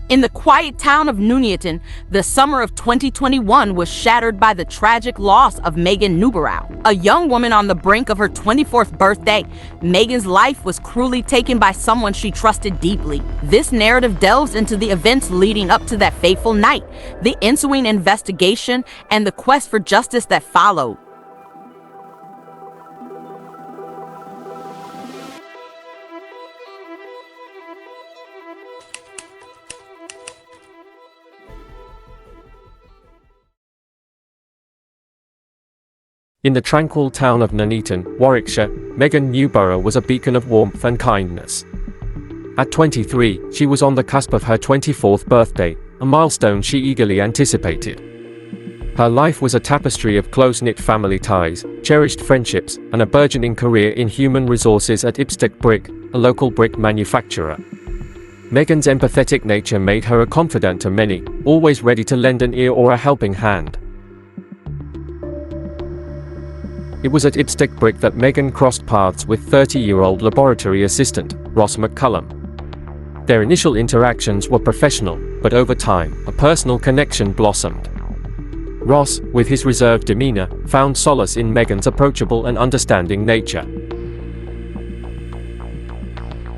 In the quiet town of Nuneaton, the summer of 2021 was shattered by the tragic loss of Megan Newborough, a young woman on the brink of her 24th birthday. Megan's life was cruelly taken by someone she trusted deeply. This narrative delves into the events leading up to that fateful night, the ensuing investigation, and the quest for justice that followed. In the tranquil town of Nuneaton, Warwickshire, Megan Newborough was a beacon of warmth and kindness. At 23, she was on the cusp of her 24th birthday, a milestone she eagerly anticipated. Her life was a tapestry of close-knit family ties, cherished friendships, and a burgeoning career in human resources at Brink, a local brick manufacturer. Megan's empathetic nature made her a confidant to many, always ready to lend an ear or a helping hand. It was at Brink that Megan crossed paths with 30-year-old laboratory assistant, Ross McCullum. Their initial interactions were professional, but over time, a personal connection blossomed. Ross, with his reserved demeanor, found solace in Megan's approachable and understanding nature.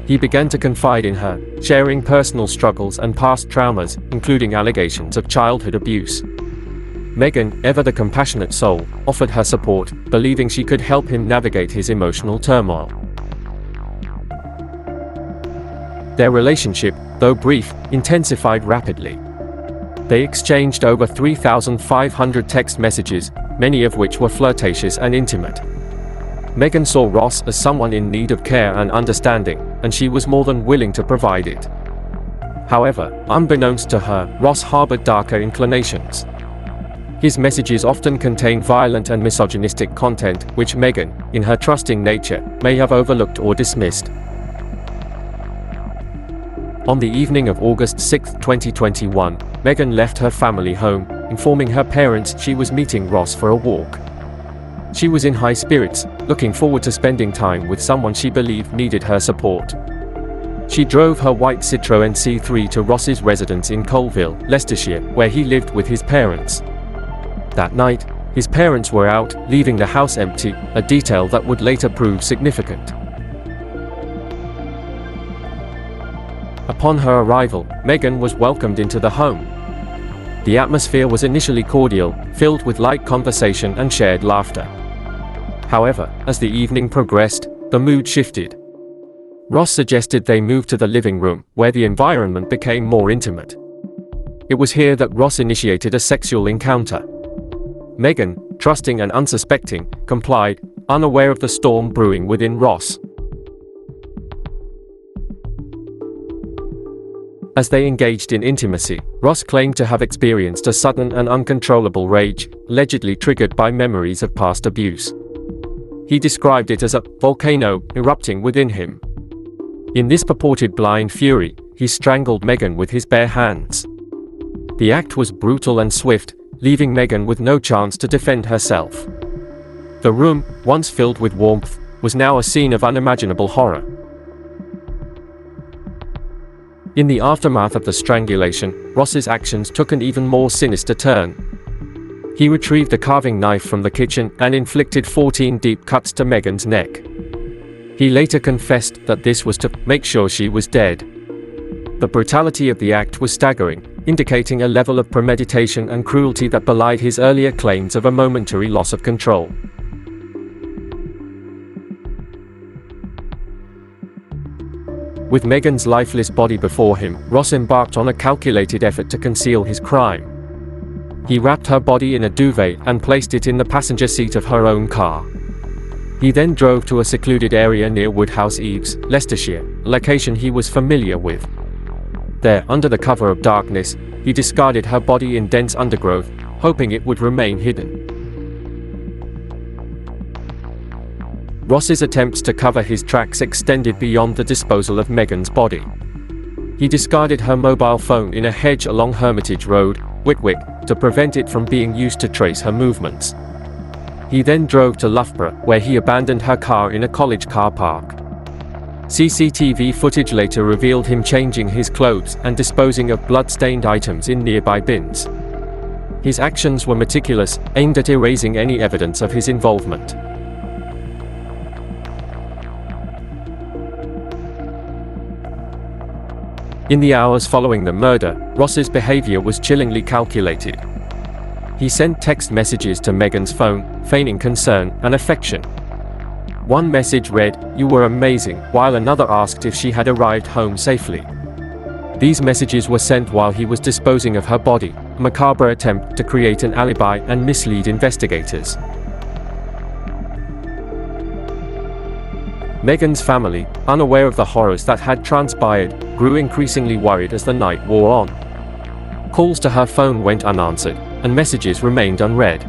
He began to confide in her, sharing personal struggles and past traumas, including allegations of childhood abuse. Megan, ever the compassionate soul, offered her support, believing she could help him navigate his emotional turmoil. Their relationship, though brief, intensified rapidly. They exchanged over 3,500 text messages, many of which were flirtatious and intimate. Megan saw Ross as someone in need of care and understanding, and she was more than willing to provide it. However, unbeknownst to her, Ross harbored darker inclinations. His messages often contained violent and misogynistic content, which Megan, in her trusting nature, may have overlooked or dismissed. On the evening of August 6, 2021, Megan left her family home, informing her parents she was meeting Ross for a walk. She was in high spirits, looking forward to spending time with someone she believed needed her support. She drove her white Citroën C3 to Ross's residence in Colville, Leicestershire, where he lived with his parents. That night, his parents were out, leaving the house empty, a detail that would later prove significant. Upon her arrival, Megan was welcomed into the home. The atmosphere was initially cordial, filled with light conversation and shared laughter. However, as the evening progressed, the mood shifted. Ross suggested they move to the living room, where the environment became more intimate. It was here that Ross initiated a sexual encounter. Megan, trusting and unsuspecting, complied, unaware of the storm brewing within Ross. As they engaged in intimacy, Ross claimed to have experienced a sudden and uncontrollable rage, allegedly triggered by memories of past abuse. He described it as a volcano erupting within him. In this purported blind fury, he strangled Megan with his bare hands. The act was brutal and swift, leaving Megan with no chance to defend herself. The room, once filled with warmth, was now a scene of unimaginable horror. In the aftermath of the strangulation, Ross's actions took an even more sinister turn. He retrieved a carving knife from the kitchen and inflicted 14 deep cuts to Megan's neck. He later confessed that this was to make sure she was dead. The brutality of the act was staggering, indicating a level of premeditation and cruelty that belied his earlier claims of a momentary loss of control. With Megan's lifeless body before him, Ross embarked on a calculated effort to conceal his crime. He wrapped her body in a duvet and placed it in the passenger seat of her own car. He then drove to a secluded area near Woodhouse Eaves, Leicestershire, a location he was familiar with. There, under the cover of darkness, he discarded her body in dense undergrowth, hoping it would remain hidden. Ross's attempts to cover his tracks extended beyond the disposal of Megan's body. He discarded her mobile phone in a hedge along Hermitage Road, Whitwick, to prevent it from being used to trace her movements. He then drove to Loughborough, where he abandoned her car in a college car park. CCTV footage later revealed him changing his clothes and disposing of blood-stained items in nearby bins. His actions were meticulous, aimed at erasing any evidence of his involvement. In the hours following the murder, Ross's behavior was chillingly calculated. He sent text messages to Megan's phone, feigning concern and affection. One message read, "You were amazing," while another asked if she had arrived home safely. These messages were sent while he was disposing of her body, a macabre attempt to create an alibi and mislead investigators. Megan's family, unaware of the horrors that had transpired, grew increasingly worried as the night wore on. Calls to her phone went unanswered, and messages remained unread.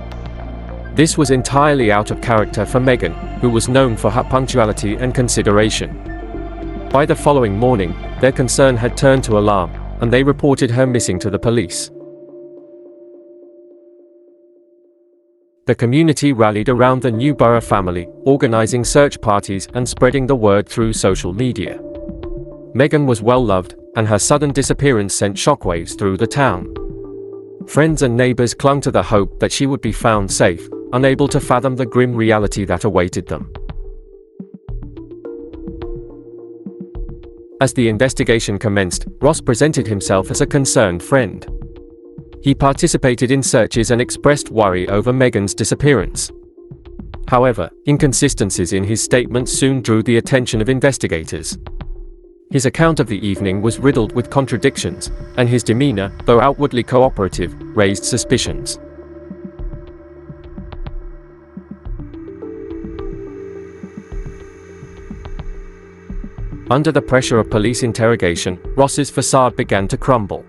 This was entirely out of character for Megan, who was known for her punctuality and consideration. By the following morning, their concern had turned to alarm, and they reported her missing to the police. The community rallied around the Newborough family, organizing search parties and spreading the word through social media. Megan was well loved, and her sudden disappearance sent shockwaves through the town. Friends and neighbors clung to the hope that she would be found safe, unable to fathom the grim reality that awaited them. As the investigation commenced, Ross presented himself as a concerned friend. He participated in searches and expressed worry over Megan's disappearance. However, inconsistencies in his statements soon drew the attention of investigators. His account of the evening was riddled with contradictions, and his demeanor, though outwardly cooperative, raised suspicions. Under the pressure of police interrogation, Ross's facade began to crumble.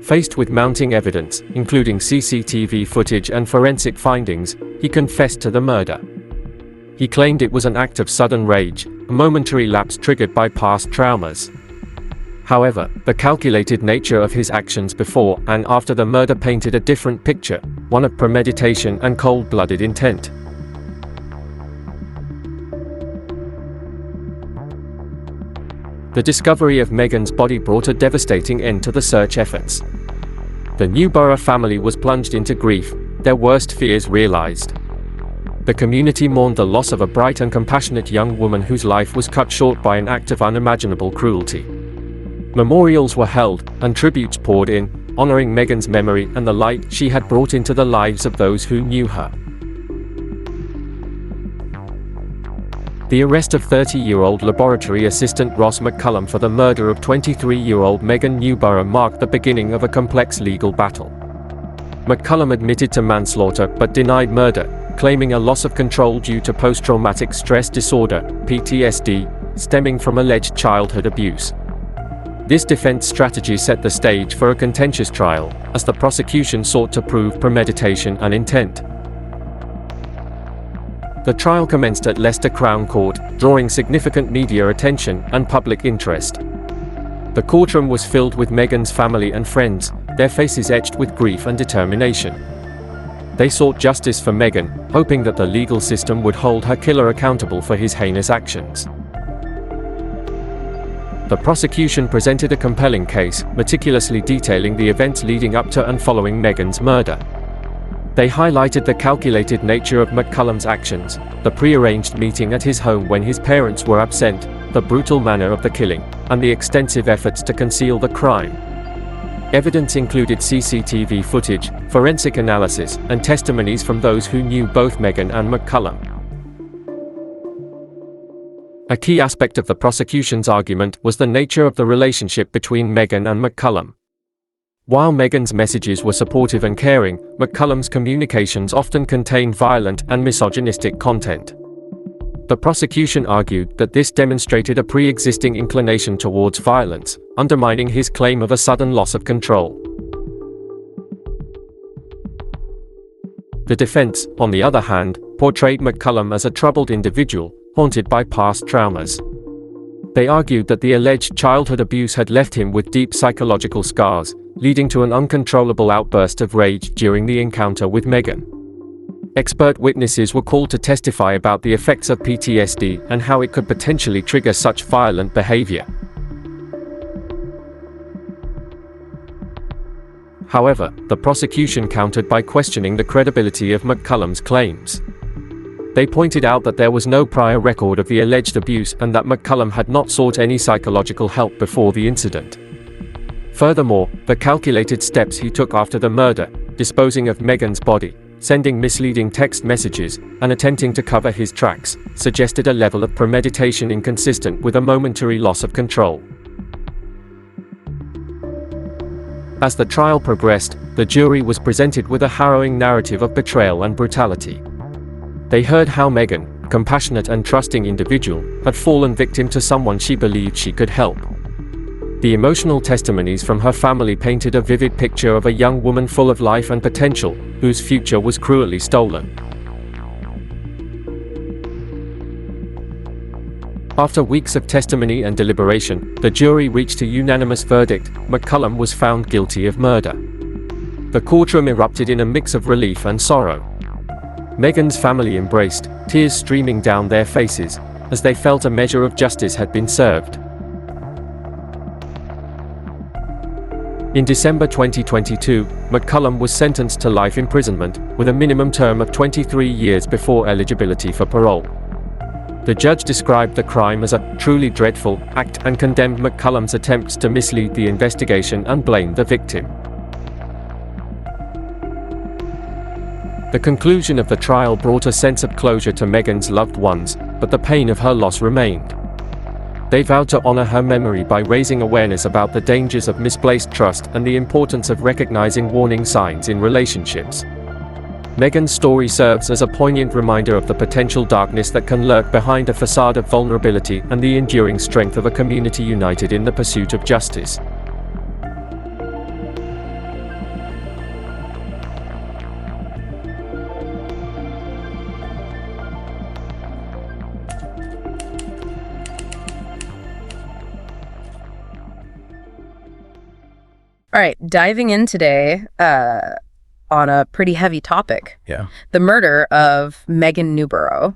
Faced with mounting evidence, including CCTV footage and forensic findings, he confessed to the murder. He claimed it was an act of sudden rage, a momentary lapse triggered by past traumas. However, the calculated nature of his actions before and after the murder painted a different picture, one of premeditation and cold-blooded intent. The discovery of Megan's body brought a devastating end to the search efforts. The Newborough family was plunged into grief, their worst fears realized. The community mourned the loss of a bright and compassionate young woman whose life was cut short by an act of unimaginable cruelty. Memorials were held, and tributes poured in, honoring Megan's memory and the light she had brought into the lives of those who knew her. The arrest of 30-year-old laboratory assistant Ross McCullum for the murder of 23-year-old Megan Newborough marked the beginning of a complex legal battle. McCullum admitted to manslaughter but denied murder, claiming a loss of control due to post-traumatic stress disorder, PTSD, stemming from alleged childhood abuse. This defense strategy set the stage for a contentious trial, as the prosecution sought to prove premeditation and intent. The trial commenced at Leicester Crown Court, drawing significant media attention and public interest. The courtroom was filled with Megan's family and friends, their faces etched with grief and determination. They sought justice for Megan, hoping that the legal system would hold her killer accountable for his heinous actions. The prosecution presented a compelling case, meticulously detailing the events leading up to and following Megan's murder. They highlighted the calculated nature of McCullum's actions, the prearranged meeting at his home when his parents were absent, the brutal manner of the killing, and the extensive efforts to conceal the crime. Evidence included CCTV footage, forensic analysis, and testimonies from those who knew both Megan and McCullum. A key aspect of the prosecution's argument was the nature of the relationship between Megan and McCullum. While Megan's messages were supportive and caring, McCullum's communications often contained violent and misogynistic content. The prosecution argued that this demonstrated a pre-existing inclination towards violence, undermining his claim of a sudden loss of control. The defense, on the other hand, portrayed McCullum as a troubled individual, haunted by past traumas. They argued that the alleged childhood abuse had left him with deep psychological scars, leading to an uncontrollable outburst of rage during the encounter with Megan. Expert witnesses were called to testify about the effects of PTSD and how it could potentially trigger such violent behavior. However, the prosecution countered by questioning the credibility of McCullum's claims. They pointed out that there was no prior record of the alleged abuse and that McCullum had not sought any psychological help before the incident. Furthermore, the calculated steps he took after the murder, disposing of Megan's body, sending misleading text messages, and attempting to cover his tracks, suggested a level of premeditation inconsistent with a momentary loss of control. As the trial progressed, the jury was presented with a harrowing narrative of betrayal and brutality. They heard how Megan, compassionate and trusting individual, had fallen victim to someone she believed she could help. The emotional testimonies from her family painted a vivid picture of a young woman full of life and potential, whose future was cruelly stolen. After weeks of testimony and deliberation, the jury reached a unanimous verdict: McCullum was found guilty of murder. The courtroom erupted in a mix of relief and sorrow. Megan's family embraced, tears streaming down their faces, as they felt a measure of justice had been served. In December 2022, McCullum was sentenced to life imprisonment, with a minimum term of 23 years before eligibility for parole. The judge described the crime as a truly dreadful act and condemned McCullum's attempts to mislead the investigation and blame the victim. The conclusion of the trial brought a sense of closure to Megan's loved ones, but the pain of her loss remained. They vowed to honor her memory by raising awareness about the dangers of misplaced trust and the importance of recognizing warning signs in relationships. Megan's story serves as a poignant reminder of the potential darkness that can lurk behind a facade of vulnerability and the enduring strength of a community united in the pursuit of justice. All right, diving in today on a pretty heavy topic. Yeah. The murder of Megan Newborough.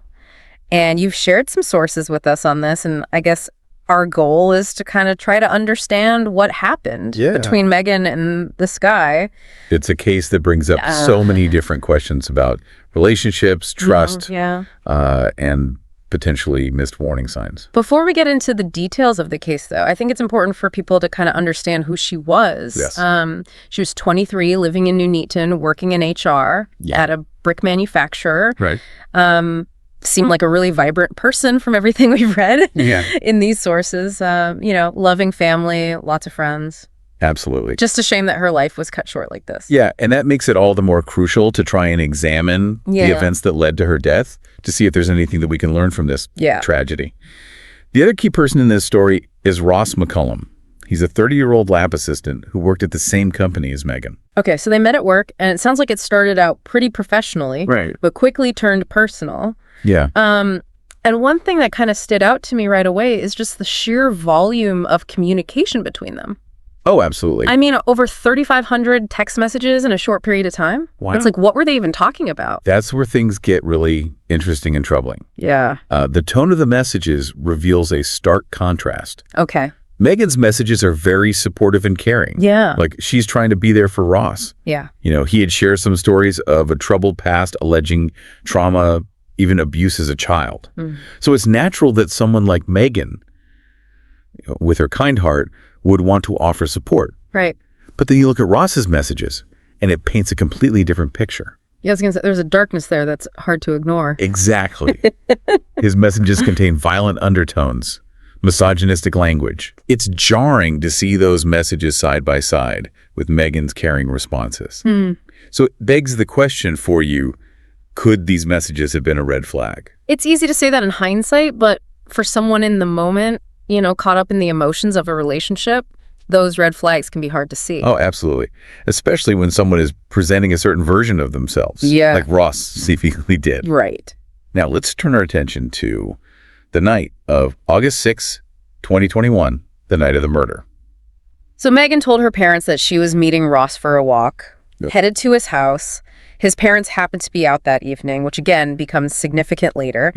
And you've shared some sources with us on this, and I guess our goal is to kind of try to understand what happened between Megan and this guy. It's a case that brings up so many different questions about relationships, trust, and potentially missed warning signs. Before we get into the details of the case, though, I think it's important for people to kind of understand who she was. Yes. She was 23, living in Nuneaton, working in HR at a brick manufacturer. Right. Seemed like a really vibrant person from everything we've read in these sources. Loving family, lots of friends. Absolutely. Just a shame that her life was cut short like this. Yeah, and that makes it all the more crucial to try and examine the events that led to her death to see if there's anything that we can learn from this tragedy. The other key person in this story is Ross McCullum. He's a 30-year-old lab assistant who worked at the same company as Megan. Okay, so they met at work, and it sounds like it started out pretty professionally, but quickly turned personal. Yeah. And one thing that kind of stood out to me right away is just the sheer volume of communication between them. Oh, absolutely. I mean, over 3,500 text messages in a short period of time. Wow. It's like, what were they even talking about? That's where things get really interesting and troubling. Yeah. The tone of the messages reveals a stark contrast. Okay. Megan's messages are very supportive and caring. Yeah. Like, she's trying to be there for Ross. Yeah. He had shared some stories of a troubled past alleging trauma, even abuse as a child. So it's natural that someone like Megan, with her kind heart, would want to offer support. Right. But then you look at Ross's messages, and it paints a completely different picture. Yeah, I was going to say, there's a darkness there that's hard to ignore. Exactly. His messages contain violent undertones, misogynistic language. It's jarring to see those messages side by side with Megan's caring responses. So it begs the question for you, could these messages have been a red flag? It's easy to say that in hindsight, but for someone in the moment, caught up in the emotions of a relationship, those red flags can be hard to see. Oh, absolutely. Especially when someone is presenting a certain version of themselves. Yeah. Like Ross seemingly did. Right. Now, let's turn our attention to the night of August 6, 2021, the night of the murder. So Megan told her parents that she was meeting Ross for a walk, headed to his house. His parents happened to be out that evening, which again becomes significant later.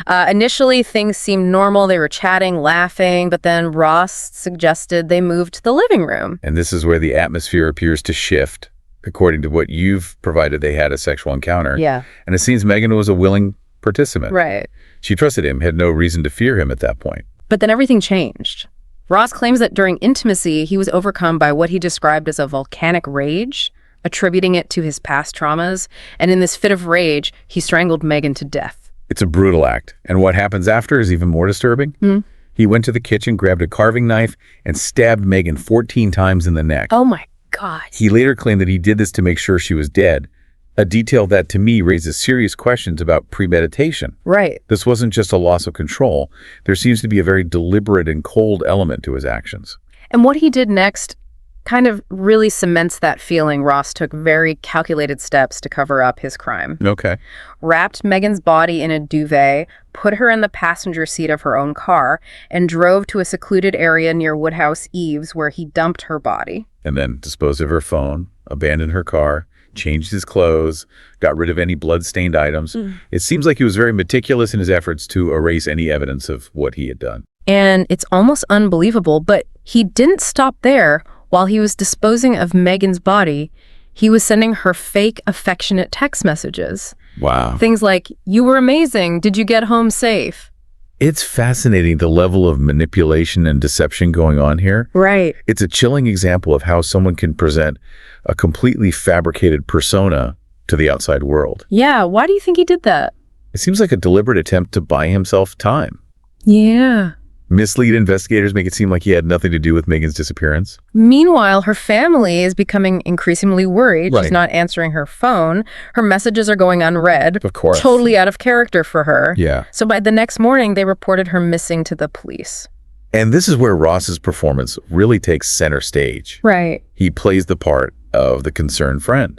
Initially, things seemed normal. They were chatting, laughing, but then Ross suggested they move to the living room. And this is where the atmosphere appears to shift. According to what you've provided, they had a sexual encounter. Yeah. And it seems Megan was a willing participant. Right. She trusted him, had no reason to fear him at that point. But then everything changed. Ross claims that during intimacy, he was overcome by what he described as a volcanic rage, attributing it to his past traumas. And in this fit of rage, he strangled Megan to death. It's a brutal act. And what happens after is even more disturbing. He went to the kitchen, grabbed a carving knife, and stabbed Megan 14 times in the neck. Oh my God. He later claimed that he did this to make sure she was dead, a detail that to me raises serious questions about premeditation. Right. This wasn't just a loss of control. There seems to be a very deliberate and cold element to his actions. And what he did next kind of really cements that feeling. Ross took very calculated steps to cover up his crime. Okay. Wrapped Megan's body in a duvet, put her in the passenger seat of her own car, and drove to a secluded area near Woodhouse Eaves where he dumped her body. And then disposed of her phone, abandoned her car, changed his clothes, got rid of any blood-stained items. It seems like he was very meticulous in his efforts to erase any evidence of what he had done. And it's almost unbelievable, but he didn't stop there. While he was disposing of Megan's body, he was sending her fake affectionate text messages. Wow. Things like, "You were amazing. Did you get home safe?" It's fascinating the level of manipulation and deception going on here. Right. It's a chilling example of how someone can present a completely fabricated persona to the outside world. Yeah, why do you think he did that? It seems like a deliberate attempt to buy himself time. Yeah. Mislead investigators, make it seem like he had nothing to do with Megan's disappearance. Meanwhile, her family is becoming increasingly worried. Right. She's not answering her phone. Her messages are going unread. Of course. Totally out of character for her. Yeah. So by the next morning, they reported her missing to the police. And this is where Ross's performance really takes center stage. Right. He plays the part of the concerned friend,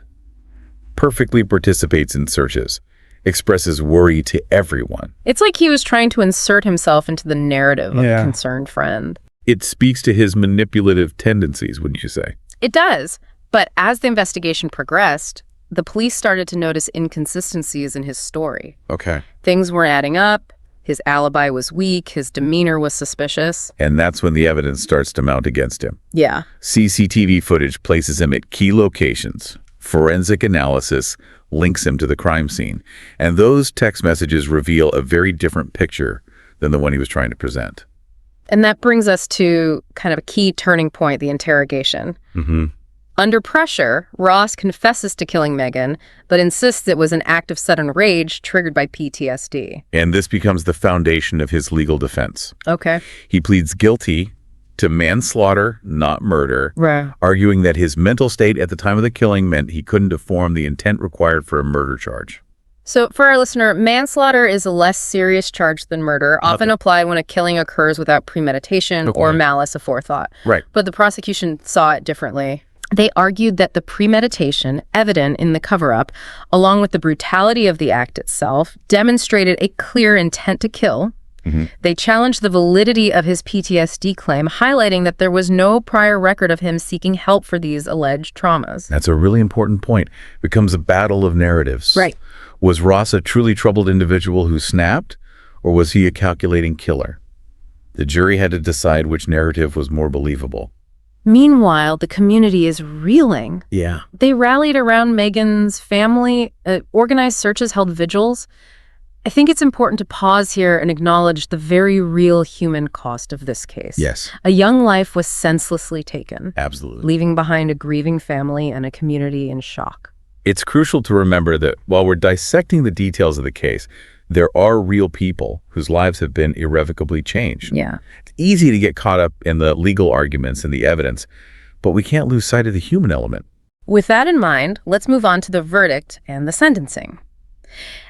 perfectly participates in searches, expresses worry to everyone. It's like he was trying to insert himself into the narrative of a concerned friend. It speaks to his manipulative tendencies, wouldn't you say? It does. But as the investigation progressed, the police started to notice inconsistencies in his story. Okay. Things weren't adding up. His alibi was weak. His demeanor was suspicious. And that's when the evidence starts to mount against him. Yeah. CCTV footage places him at key locations. Forensic analysis links him to the crime scene. And those text messages reveal a very different picture than the one he was trying to present. And that brings us to kind of a key turning point, the interrogation. Under pressure, Ross confesses to killing Megan, but insists it was an act of sudden rage triggered by PTSD. And this becomes the foundation of his legal defense. Okay. He pleads guilty to manslaughter, not murder, Right. arguing that his mental state at the time of the killing meant he couldn't have formed the intent required for a murder charge. So for our listener, manslaughter is a less serious charge than murder, often applied when a killing occurs without premeditation or malice aforethought. Right. But the prosecution saw it differently. They argued that the premeditation evident in the cover-up, along with the brutality of the act itself, demonstrated a clear intent to kill. They challenged the validity of his PTSD claim, highlighting that there was no prior record of him seeking help for these alleged traumas. That's a really important point. It becomes a battle of narratives. Right. Was Ross a truly troubled individual who snapped, or was he a calculating killer? The jury had to decide which narrative was more believable. Meanwhile, the community is reeling. Yeah. They rallied around Megan's family, organized searches, held vigils. I think it's important to pause here and acknowledge the very real human cost of this case. Yes. A young life was senselessly taken, Absolutely. leaving behind a grieving family and a community in shock. It's crucial to remember that while we're dissecting the details of the case, there are real people whose lives have been irrevocably changed. Yeah. It's easy to get caught up in the legal arguments and the evidence, but we can't lose sight of the human element. With that in mind, let's move on to the verdict and the sentencing.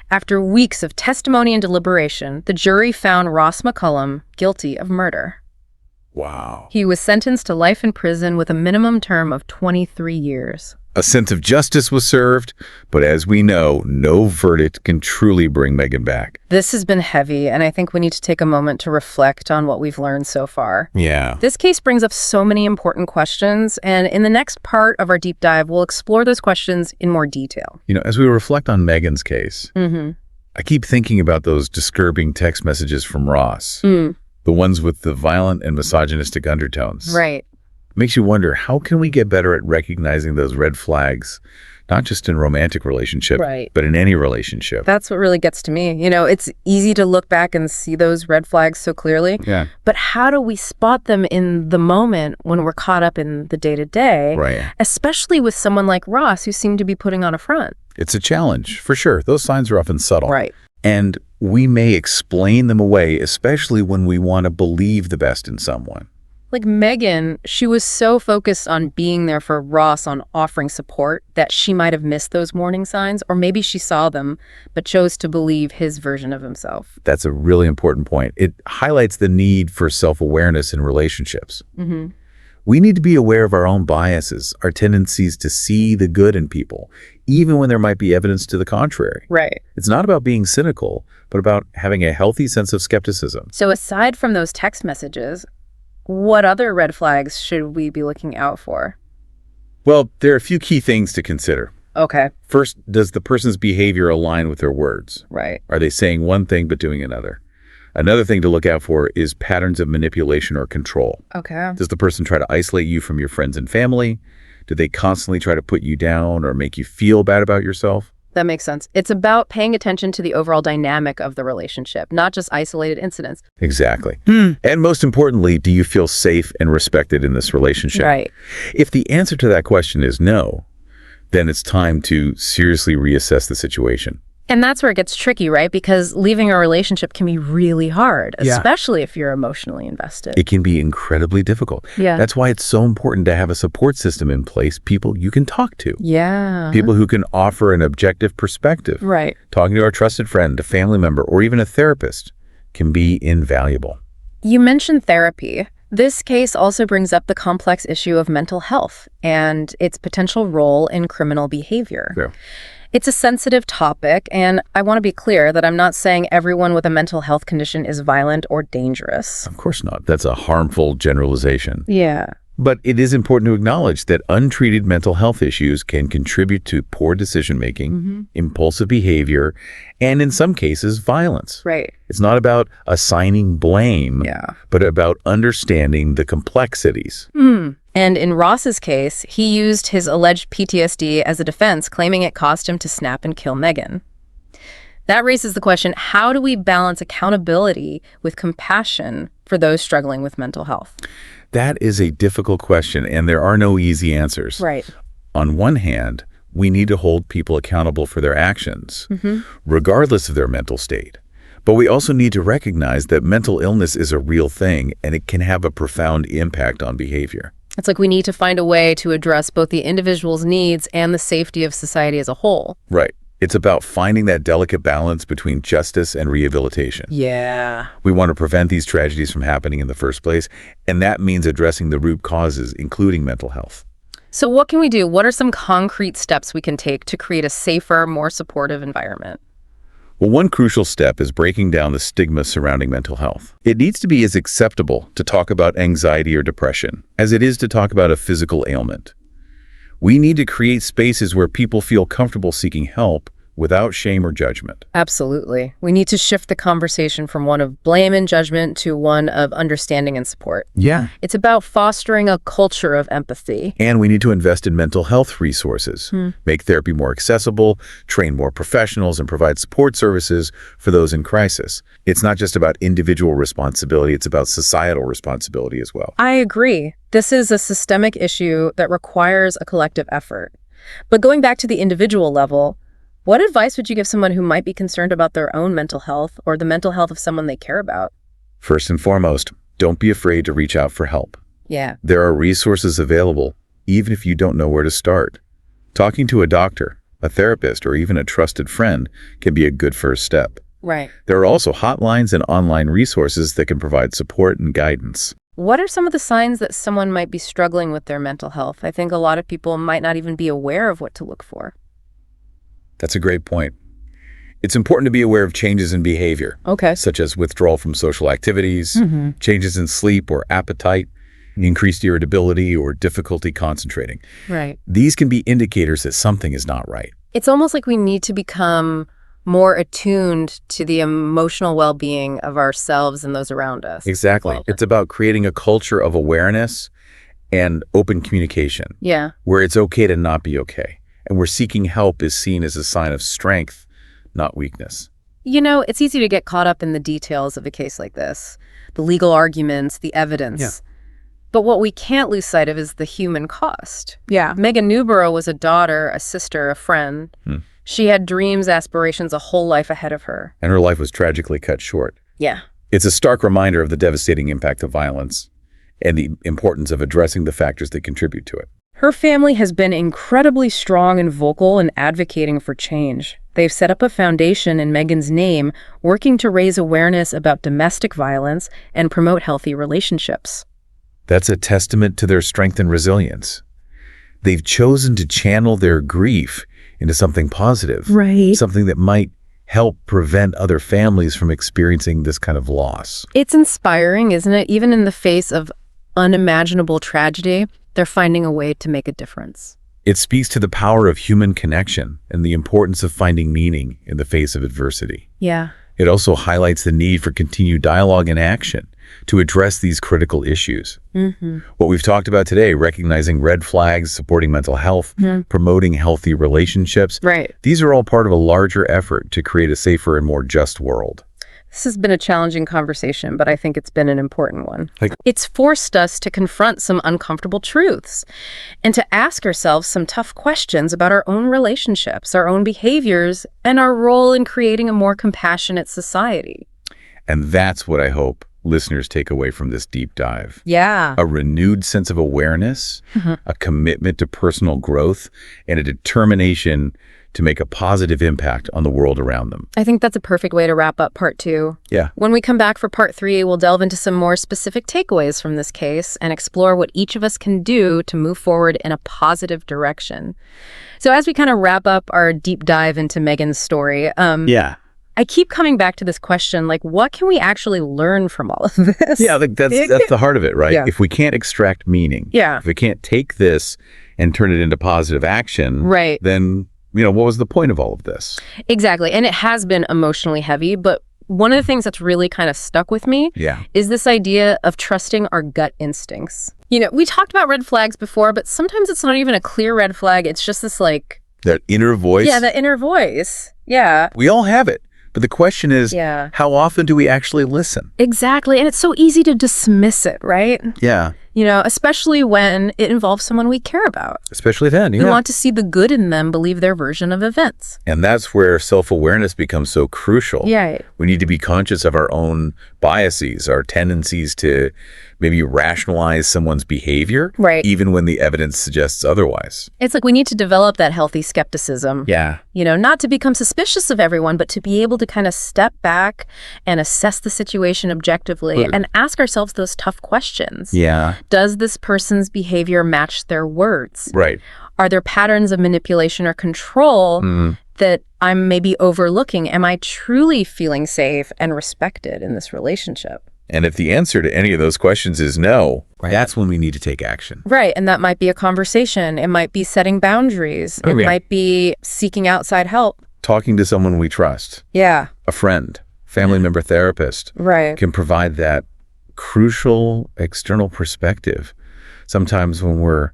After weeks of testimony and deliberation, the jury found Ross McCullum guilty of murder. Wow. He was sentenced to life in prison with a minimum term of 23 years. A sense of justice was served, but as we know, no verdict can truly bring Megan back. This has been heavy, and I think we need to take a moment to reflect on what we've learned so far. Yeah. This case brings up so many important questions, and in the next part of our deep dive, we'll explore those questions in more detail. As we reflect on Megan's case, I keep thinking about those disturbing text messages from Ross, the ones with the violent and misogynistic undertones. Right. Makes you wonder, how can we get better at recognizing those red flags, not just in romantic relationship, but in any relationship? That's what really gets to me. It's easy to look back and see those red flags so clearly. Yeah. But how do we spot them in the moment when we're caught up in the day-to-day, Right. especially with someone like Ross who seemed to be putting on a front? It's a challenge, for sure. Those signs are often subtle. Right. And we may explain them away, especially when we want to believe the best in someone. Like Megan, she was so focused on being there for Ross, on offering support, that she might have missed those warning signs, or maybe she saw them, but chose to believe his version of himself. That's a really important point. It highlights the need for self-awareness in relationships. We need to be aware of our own biases, our tendencies to see the good in people, even when there might be evidence to the contrary. Right. It's not about being cynical, but about having a healthy sense of skepticism. So aside from those text messages, what other red flags should we be looking out for? Well, there are a few key things to consider. Okay. First, does the person's behavior align with their words? Right. Are they saying one thing but doing another? Another thing to look out for is patterns of manipulation or control. Okay. Does the person try to isolate you from your friends and family? Do they constantly try to put you down or make you feel bad about yourself? That makes sense. It's about paying attention to the overall dynamic of the relationship, not just isolated incidents. Exactly. And most importantly, do you feel safe and respected in this relationship? Right. If the answer to that question is no, then it's time to seriously reassess the situation. And that's where it gets tricky, right? Because leaving a relationship can be really hard, especially if you're emotionally invested. It can be incredibly difficult. Yeah. That's why it's so important to have a support system in place, people you can talk to. Yeah. People who can offer an objective perspective. Right. Talking to a trusted friend, a family member, or even a therapist can be invaluable. You mentioned therapy. This case also brings up the complex issue of mental health and its potential role in criminal behavior. Yeah. It's a sensitive topic, and I want to be clear that I'm not saying everyone with a mental health condition is violent or dangerous. Of course not. That's a harmful generalization. Yeah. But it is important to acknowledge that untreated mental health issues can contribute to poor decision-making, impulsive behavior, and in some cases, violence. Right. It's not about assigning blame, but about understanding the complexities. And in Ross's case, he used his alleged PTSD as a defense, claiming it cost him to snap and kill Megan. That raises the question, how do we balance accountability with compassion for those struggling with mental health? That is a difficult question, and there are no easy answers. Right. On one hand, we need to hold people accountable for their actions, regardless of their mental state. But we also need to recognize that mental illness is a real thing, and it can have a profound impact on behavior. It's like we need to find a way to address both the individual's needs and the safety of society as a whole. Right. It's about finding that delicate balance between justice and rehabilitation. Yeah. We want to prevent these tragedies from happening in the first place, and that means addressing the root causes, including mental health. So what can we do? What are some concrete steps we can take to create a safer, more supportive environment? Well, one crucial step is breaking down the stigma surrounding mental health. It needs to be as acceptable to talk about anxiety or depression as it is to talk about a physical ailment. We need to create spaces where people feel comfortable seeking help without shame or judgment. Absolutely. We need to shift the conversation from one of blame and judgment to one of understanding and support. Yeah. It's about fostering a culture of empathy. And we need to invest in mental health resources, make therapy more accessible, train more professionals, and provide support services for those in crisis. It's not just about individual responsibility, it's about societal responsibility as well. I agree. This is a systemic issue that requires a collective effort. But going back to the individual level, what advice would you give someone who might be concerned about their own mental health or the mental health of someone they care about? First and foremost, don't be afraid to reach out for help. Yeah. There are resources available, even if you don't know where to start. Talking to a doctor, a therapist, or even a trusted friend can be a good first step. Right. There are also hotlines and online resources that can provide support and guidance. What are some of the signs that someone might be struggling with their mental health? I think a lot of people might not even be aware of what to look for. That's a great point. It's important to be aware of changes in behavior, such as withdrawal from social activities, changes in sleep or appetite, increased irritability or difficulty concentrating. Right. These can be indicators that something is not right. It's almost like we need to become more attuned to the emotional well-being of ourselves and those around us. Exactly. It's about creating a culture of awareness and open communication. Yeah. Where it's okay to not be okay. And where seeking help is seen as a sign of strength, not weakness. You know, it's easy to get caught up in the details of a case like this, the legal arguments, the evidence. Yeah. But what we can't lose sight of is the human cost. Yeah. Megan Newborough was a daughter, a sister, a friend. She had dreams, aspirations, a whole life ahead of her. And her life was tragically cut short. Yeah. It's a stark reminder of the devastating impact of violence and the importance of addressing the factors that contribute to it. Her family has been incredibly strong and vocal in advocating for change. They've set up a foundation in Megan's name, working to raise awareness about domestic violence and promote healthy relationships. That's a testament to their strength and resilience. They've chosen to channel their grief into something positive. Right. Something that might help prevent other families from experiencing this kind of loss. It's inspiring, isn't it? Even in the face of unimaginable tragedy, they're finding a way to make a difference. It speaks to the power of human connection and the importance of finding meaning in the face of adversity. Yeah. It also highlights the need for continued dialogue and action to address these critical issues. What we've talked about today, recognizing red flags, supporting mental health, promoting healthy relationships. Right. These are all part of a larger effort to create a safer and more just world. This has been a challenging conversation, but I think it's been an important one. Like- It's forced us to confront some uncomfortable truths and to ask ourselves some tough questions about our own relationships, our own behaviors, and our role in creating a more compassionate society. And that's what I hope listeners take away from this deep dive. Yeah. A renewed sense of awareness, a commitment to personal growth, and a determination to make a positive impact on the world around them. I think that's a perfect way to wrap up part 2. Yeah. When we come back for part 3, we'll delve into some more specific takeaways from this case and explore what each of us can do to move forward in a positive direction. So as we kind of wrap up our deep dive into Megan's story, I keep coming back to this question, like, what can we actually learn from all of this? Yeah, like that's the heart of it, right? Yeah. If we can't extract meaning, Yeah. if we can't take this and turn it into positive action, Right. then, what was the point of all of this? Exactly. And it has been emotionally heavy, but one of the things that's really kind of stuck with me Yeah. is this idea of trusting our gut instincts. You know, we talked about red flags before, but sometimes it's not even a clear red flag. It's just this That inner voice. yeah, the inner voice. Yeah. We all have it. But the question is, Yeah. how often do we actually listen? Exactly. And it's so easy to dismiss it, right? Yeah. You know, especially when it involves someone we care about. Especially then, We want to see the good in them, believe their version of events. And that's where self-awareness becomes so crucial. Yeah. We need to be conscious of our own biases, our tendencies to maybe rationalize someone's behavior, Right. even when the evidence suggests otherwise. It's like we need to develop that healthy skepticism. Yeah. You know, not to become suspicious of everyone, but to be able to kind of step back and assess the situation objectively and ask ourselves those tough questions. Yeah. Does this person's behavior match their words? Right. Are there patterns of manipulation or control that I'm maybe overlooking? Am I truly feeling safe and respected in this relationship? And if the answer to any of those questions is no, that's when we need to take action. Right. And that might be a conversation. It might be setting boundaries. It might be seeking outside help. Talking to someone we trust, Yeah. a friend, family member, therapist, Right. can provide that crucial external perspective. Sometimes when we're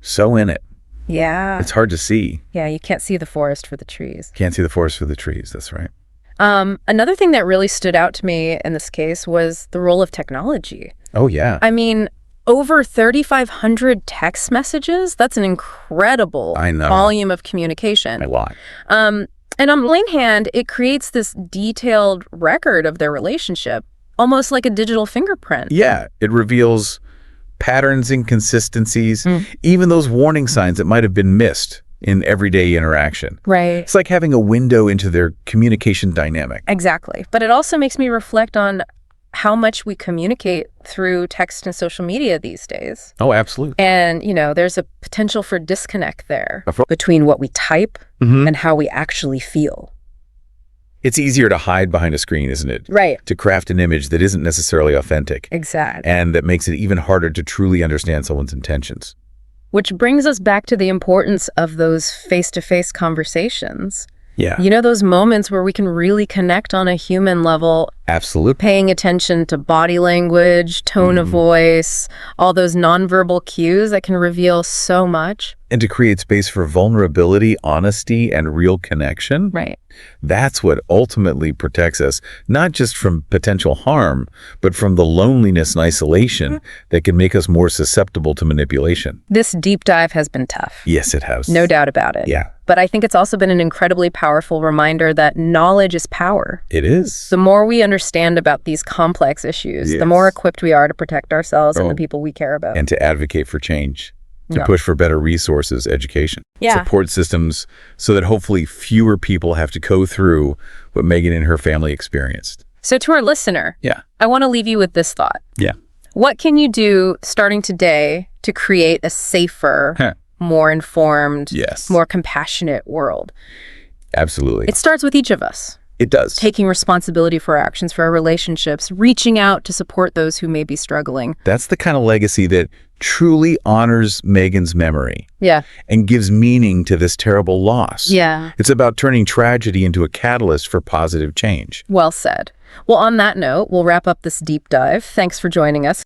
so in it, Yeah. it's hard to see. Yeah. You can't see the forest for the trees. Can't see the forest for the trees. That's right. Another thing that really stood out to me in this case was the role of technology. Oh, yeah. I mean, over 3,500 text messages. That's an incredible volume of communication. A lot. And on one hand, it creates this detailed record of their relationship, almost like a digital fingerprint. Yeah. It reveals patterns, inconsistencies, even those warning signs that might have been missed in everyday interaction. Right. It's like having a window into their communication dynamic. Exactly. But it also makes me reflect on how much we communicate through text and social media these days. Oh, absolutely. And, there's a potential for disconnect there between what we type and how we actually feel. It's easier to hide behind a screen, isn't it? Right. To craft an image that isn't necessarily authentic. Exactly. And that makes it even harder to truly understand someone's intentions. Which brings us back to the importance of those face-to-face conversations. Yeah. Those moments where we can really connect on a human level. Absolutely. Paying attention to body language, tone of voice, all those nonverbal cues that can reveal so much. And to create space for vulnerability, honesty, and real connection. Right. That's what ultimately protects us, not just from potential harm, but from the loneliness and isolation that can make us more susceptible to manipulation. This deep dive has been tough. Yes, it has. No doubt about it. Yeah. But I think it's also been an incredibly powerful reminder that knowledge is power. It is. The more we understand about these complex issues, the more equipped we are to protect ourselves and the people we care about. And to advocate for change. To push for better resources, education, support systems, so that hopefully fewer people have to go through what Megan and her family experienced. So to our listener, I want to leave you with this thought. Yeah. What can you do starting today to create a safer, more informed, more compassionate world? Absolutely. It starts with each of us. It does. Taking responsibility for our actions, for our relationships, reaching out to support those who may be struggling. That's the kind of legacy that truly honors Megan's memory. Yeah. And gives meaning to this terrible loss. Yeah. It's about turning tragedy into a catalyst for positive change. Well said. Well, on that note, we'll wrap up this deep dive. Thanks for joining us.